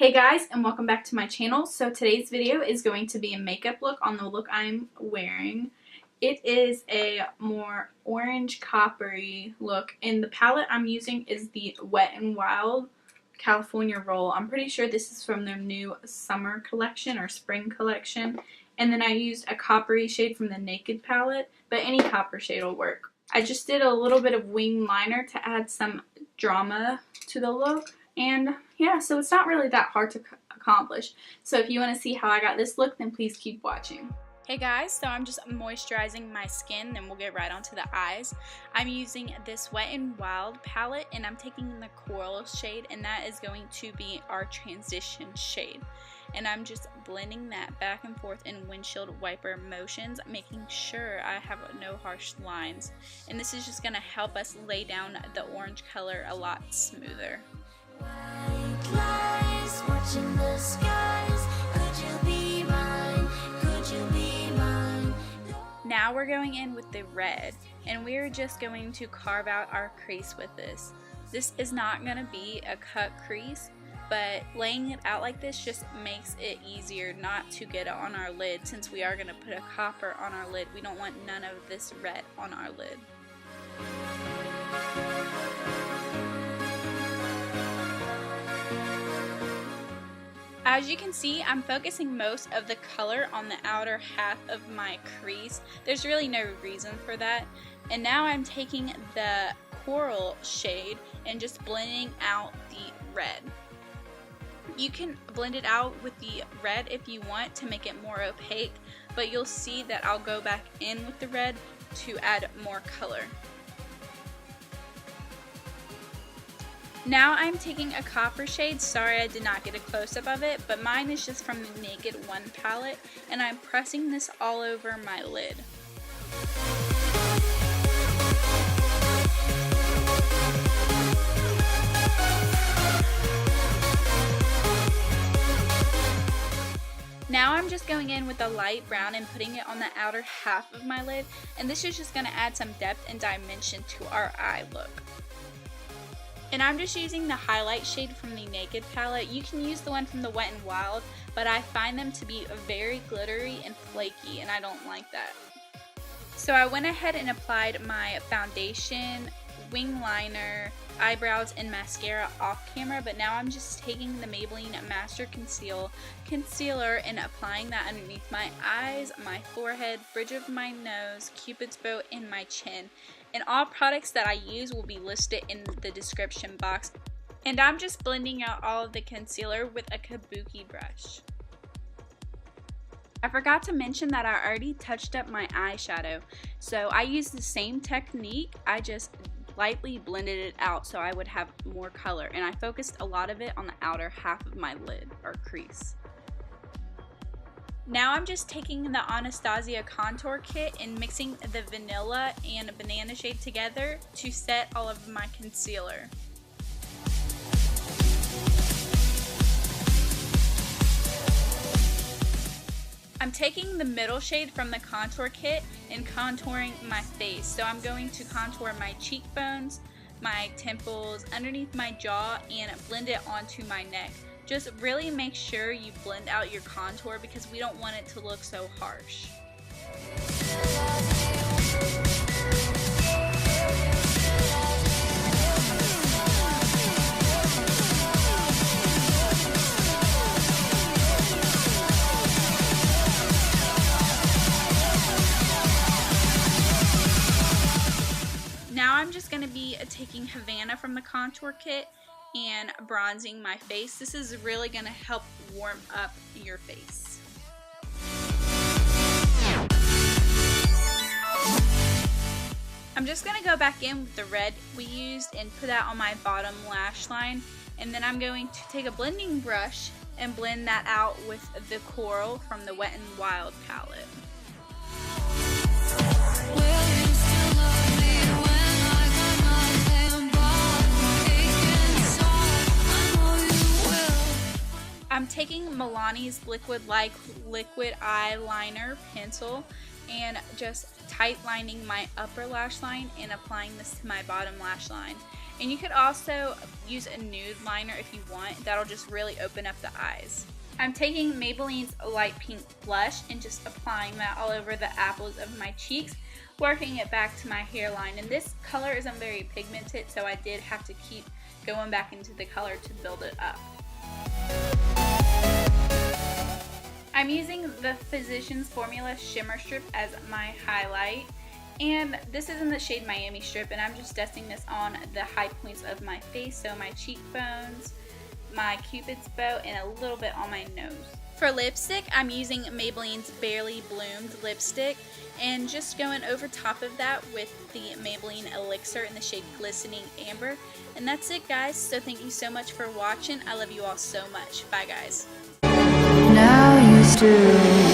Hey guys, and welcome back to my channel. So today's video is going to be a makeup look on the look I'm wearing. It is a more orange coppery look, and the palette I'm using is the Wet n Wild California Roll. I'm pretty sure this is from their new summer collection or spring collection. And then I used a coppery shade from the Naked palette, but any copper shade will work. I just did a little bit of wing liner to add some drama to the look. And yeah, so it's not really that hard to accomplish. So if you want to see how I got this look, then please keep watching. Hey guys, so I'm just moisturizing my skin, then we'll get right onto the eyes. I'm using this Wet n Wild palette, and I'm taking the coral shade, and that is going to be our transition shade. And I'm just blending that back and forth in windshield wiper motions, making sure I have no harsh lines. And this is just going to help us lay down the orange color a lot smoother. White lies, watching the skies. Could you be mine? Could you be mine? Now we're going in with the red, and we're just going to carve out our crease with this. This is not going to be a cut crease, but laying it out like this just makes it easier not to get it on our lid. Since we are going to put a copper on our lid, we don't want none of this red on our lid. As you can see, I'm focusing most of the color on the outer half of my crease. There's really no reason for that. And now I'm taking the coral shade and just blending out the red. You can blend it out with the red if you want to make it more opaque, but you'll see that I'll go back in with the red to add more color. Now I'm taking a copper shade. Sorry I did not get a close-up of it, but mine is just from the Naked One palette, and I'm pressing this all over my lid. Now I'm just going in with a light brown and putting it on the outer half of my lid, and this is just going to add some depth and dimension to our eye look. And I'm just using the highlight shade from the Naked palette. You can use the one from the Wet n Wild, but I find them to be very glittery and flaky, and I don't like that. So I went ahead and applied my foundation, wing liner, eyebrows, and mascara off camera, but now I'm just taking the Maybelline Master Concealer and applying that underneath my eyes, my forehead, bridge of my nose, Cupid's bow, and my chin. And all products that I use will be listed in the description box. And I'm just blending out all of the concealer with a kabuki brush. I forgot to mention that I already touched up my eyeshadow. So I used the same technique, I just lightly blended it out so I would have more color. And I focused a lot of it on the outer half of my lid or crease. Now I'm just taking the Anastasia contour kit and mixing the vanilla and banana shade together to set all of my concealer. I'm taking the middle shade from the contour kit and contouring my face. So I'm going to contour my cheekbones, my temples, underneath my jaw, and blend it onto my neck. Just really make sure you blend out your contour because we don't want it to look so harsh. Now I'm just going to be taking Havana from the contour kit and bronzing my face. This is really going to help warm up your face. I'm just going to go back in with the red we used and put that on my bottom lash line, and then I'm going to take a blending brush and blend that out with the coral from the Wet n Wild palette. I'm taking Milani's liquid eyeliner pencil and just tight lining my upper lash line and applying this to my bottom lash line. And you could also use a nude liner if you want. That'll just really open up the eyes. I'm taking Maybelline's light pink blush and just applying that all over the apples of my cheeks, working it back to my hairline. And this color isn't very pigmented, so I did have to keep going back into the color to build it up. I'm using the Physicians Formula Shimmer Strip as my highlight. And this is in the shade Miami Strip, and I'm just dusting this on the high points of my face, so my cheekbones, my cupid's bow, and a little bit on my nose. For lipstick, I'm using Maybelline's Barely Bloomed lipstick, and just going over top of that with the Maybelline Elixir in the shade Glistening Amber. And that's it, guys, so thank you so much for watching. I love you all so much. Bye, guys. Now used to